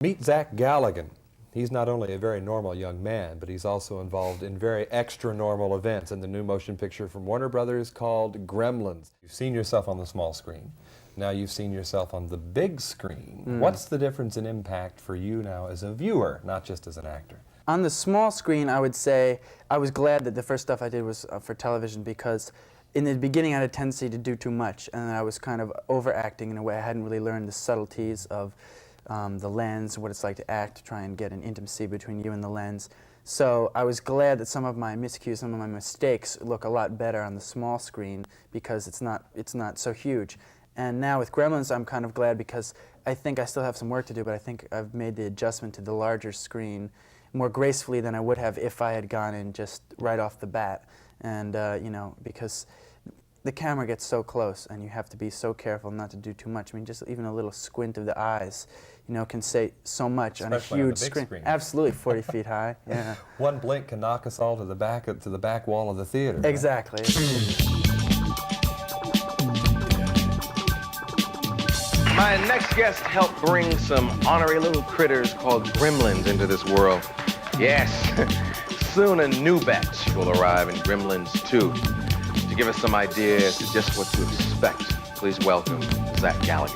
Meet Zach Galligan. He's not only a very normal young man, but he's also involved in very extra-normal events in the new motion picture from Warner Brothers called Gremlins. You've seen yourself on the small screen. Now you've seen yourself on the big screen. What's the difference in impact for you now as a viewer, not just as an actor? On the small screen, I would say I was glad that the first stuff I did was for television, because in the beginning I had a tendency to do too much, and I was kind of overacting in a way. I hadn't really learned the subtleties of the lens, what it's like to act, to try and get an intimacy between you and the lens. So I was glad that some of my miscues, some of my mistakes look a lot better on the small screen because it's not so huge. And now with Gremlins, I'm kind of glad because I think I still have some work to do, but I think I've made the adjustment to the larger screen more gracefully than I would have if I had gone in just right off the bat. And you know, because the camera gets so close and you have to be so careful not to do too much. I mean, just even a little squint of the eyes, you know, can say so much on a huge screen. Absolutely, 40 feet high. Yeah. One blink can knock us all to the back wall of the theater. Exactly. My next guest helped bring some ornery little critters called Gremlins into this world. Yes, soon a new batch will arrive in Gremlins 2. To give us some idea as to just what to expect, please welcome Zach Galligan.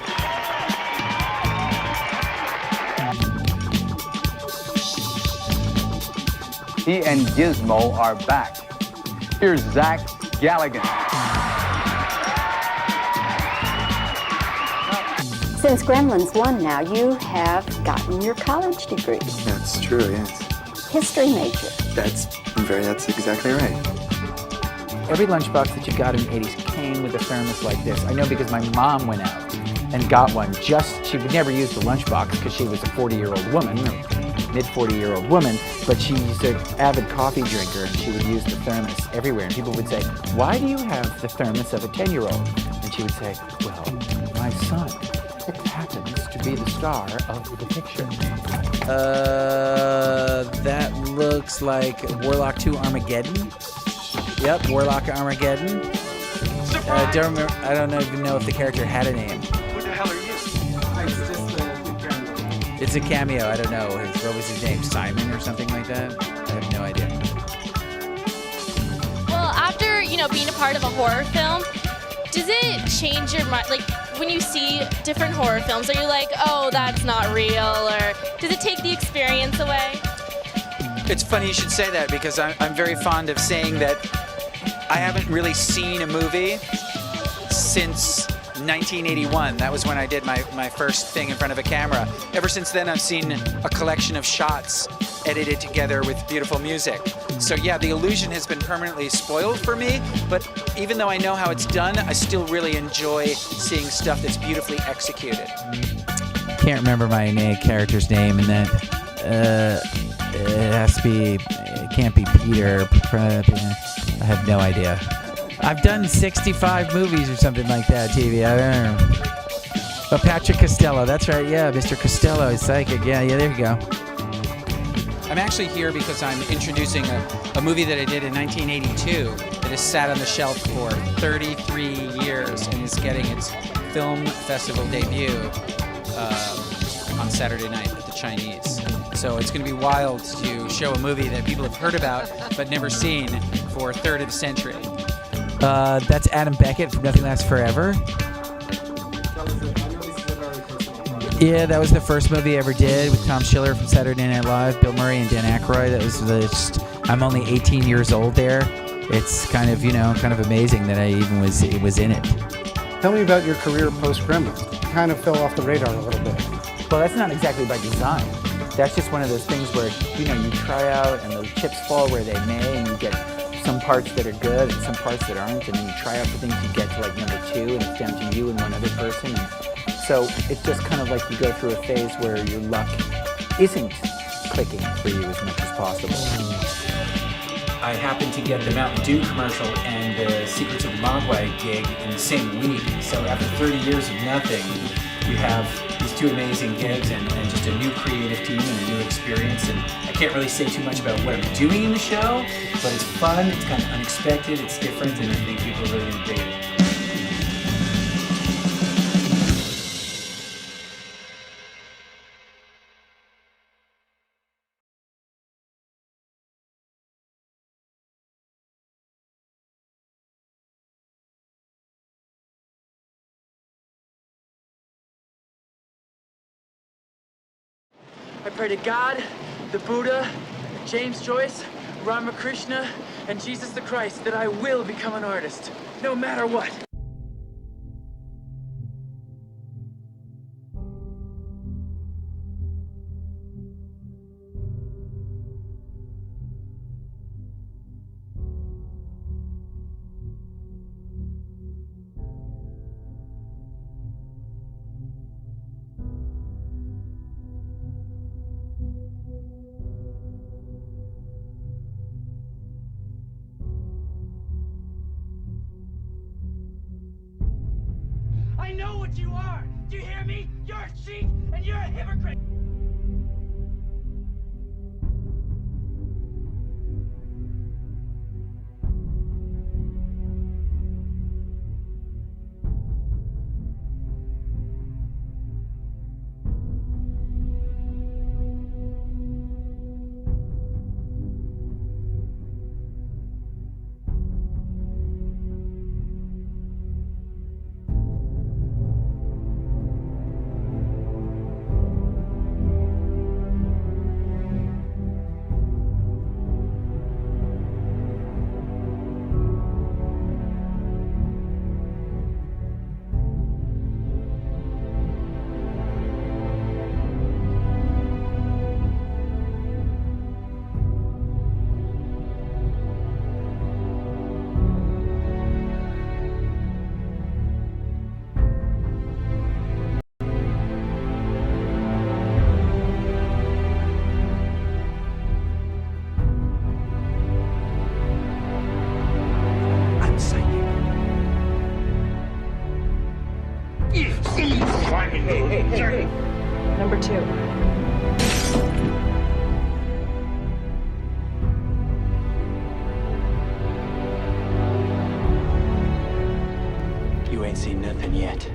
He and Gizmo are back. Here's Zach Galligan. Since Gremlins 1 now, you have gotten your college degree. That's true, yes. History major. That's exactly right. Every lunchbox that you got in the 80s came with a thermos like this. I know because my mom went out and got one. She would never use the lunchbox because she was a 40-year-old woman, or mid-40-year-old woman, but she's an avid coffee drinker and she would use the thermos everywhere. And people would say, "Why do you have the thermos of a 10-year-old? And she would say, "Well, my son happens to be the star of the picture." That looks like Warlock 2 Armageddon. Yep, Warlock Armageddon. I don't even know if the character had a name. Who the hell are you? It's just the cameo. It's a cameo. I don't know. What was his name? Simon or something like that? I have no idea. Well, after, you know, being a part of a horror film, does it change your mind? Like, when you see different horror films, are you like, oh, that's not real? Or does it take the experience away? It's funny you should say that because I'm very fond of saying that I haven't really seen a movie since 1981. That was when I did my first thing in front of a camera. Ever since then, I've seen a collection of shots edited together with beautiful music. So yeah, the illusion has been permanently spoiled for me, but even though I know how it's done, I still really enjoy seeing stuff that's beautifully executed. Can't remember my character's name, and then it has to be. It can't be Peter. I have no idea. I've done 65 movies or something like that, TV. I don't know. Oh, Patrick Costello. That's right. Yeah, Mr. Costello is psychic. Yeah, there you go. I'm actually here because I'm introducing a movie that I did in 1982 that has sat on the shelf for 33 years and is getting its film festival debut on Saturday night at the Chinese. So it's going to be wild to show a movie that people have heard about but never seen for a third of a century. That's Adam Beckett from Nothing Lasts Forever. Yeah, that was the first movie I ever did with Tom Schiller from Saturday Night Live, Bill Murray and Dan Aykroyd. That was I'm only 18 years old there. It's kind of, you know, kind of amazing that I even was in it. Tell me about your career post-Gremlins. Kind of fell off the radar a little bit. Well, that's not exactly by design. That's just one of those things where, you know, you try out and the chips fall where they may, and you get some parts that are good and some parts that aren't, and then you try out the things you get to like number 2, and it's down to you and one other person. And so it's just kind of like you go through a phase where your luck isn't clicking for you as much as possible. I happened to get the Mountain Dew commercial and the Secrets of the Mogwai gig in the same week. So after 30 years of nothing, you have these two amazing gigs and just a new creative team and a new experience. And I can't really say too much about what I'm doing in the show, but it's fun, it's kind of unexpected, it's different, and I think people are really going to dig it. I pray to God, the Buddha, James Joyce, Ramakrishna, and Jesus the Christ that I will become an artist, no matter what. I know what you are! Do you hear me? You're a cheat and you're a hypocrite! Number 2. You ain't seen nothing yet.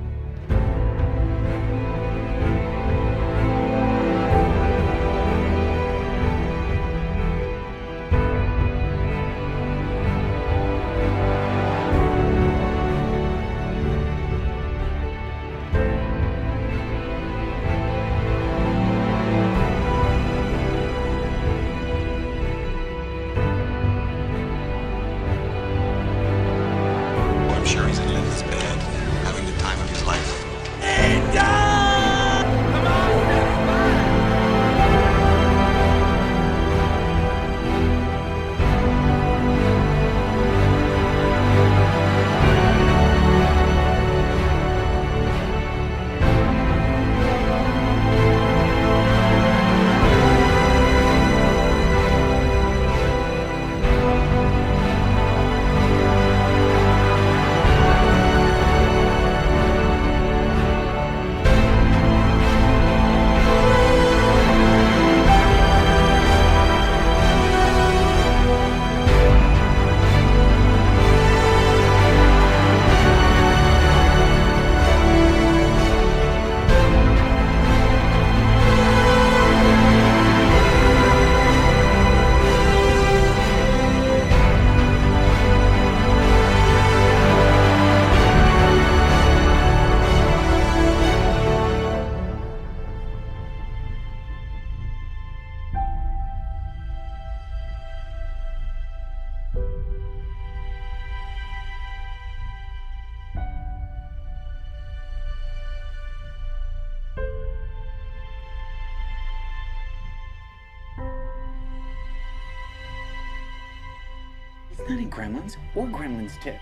It's not in Gremlins or Gremlins 2.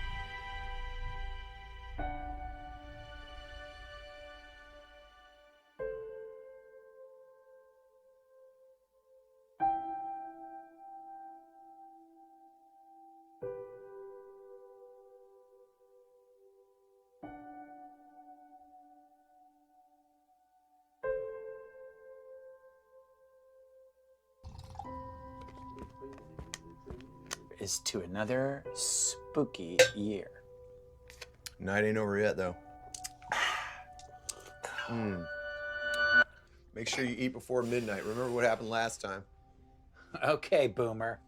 Is to another spooky year. Night ain't over yet, though. Make sure you eat before midnight. Remember what happened last time. Okay, boomer.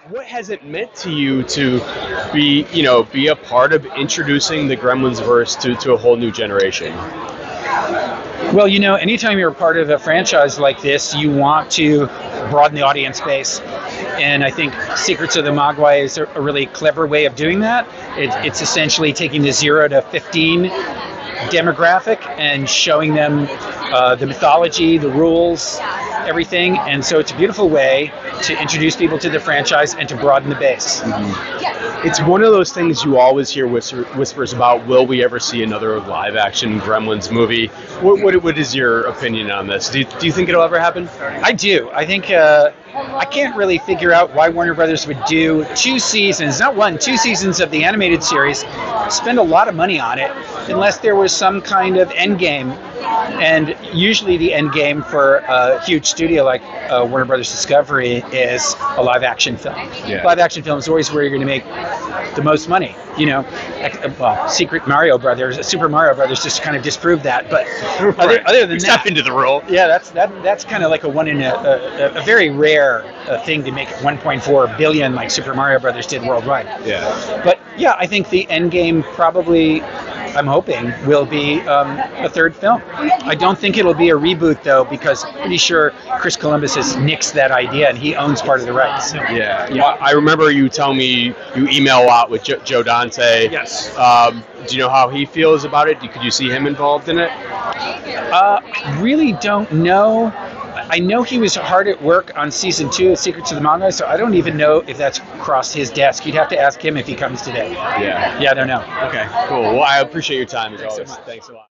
What has it meant to you to be a part of introducing the Gremlins verse to a whole new generation? Well, anytime you're a part of a franchise like this, you want to broaden the audience base. And I think Secrets of the Mogwai is a really clever way of doing that. It's essentially taking the 0 to 15 demographic and showing them the mythology, the rules, everything. And so it's a beautiful way to introduce people to the franchise and to broaden the base. Mm-hmm. It's one of those things you always hear whispers about. Will we ever see another live-action Gremlins movie? What is your opinion on this? Do you think it'll ever happen? I do. I think I can't really figure out why Warner Brothers would do 2 seasons, not 1, 2 seasons of the animated series, spend a lot of money on it, unless there was some kind of end game. And usually the end game for a huge studio like Warner Brothers Discovery is a live-action film. Yeah. Live-action film is always where you're going to make the most money. Super Mario Brothers just kind of disproved that. But other than that, step into the role. Yeah, that's kind of like a one in a very rare thing to make 1.4 billion like Super Mario Brothers did worldwide. Yeah. But yeah, I think the end game probably, I'm hoping, will be a third film. I don't think it'll be a reboot though, because I'm pretty sure Chris Columbus has nixed that idea and he owns part of the rights. So, yeah. Well, I remember you telling me you email a lot with Joe Dante. Yes. Do you know how he feels about it? Could you see him involved in it? I really don't know. I know he was hard at work on season 2 of Secrets of the Mogwai, so I don't even know if that's crossed his desk. You'd have to ask him if he comes today. Yeah. Yeah, I don't know. Okay, cool. Well, I appreciate your time as always. Thanks a lot.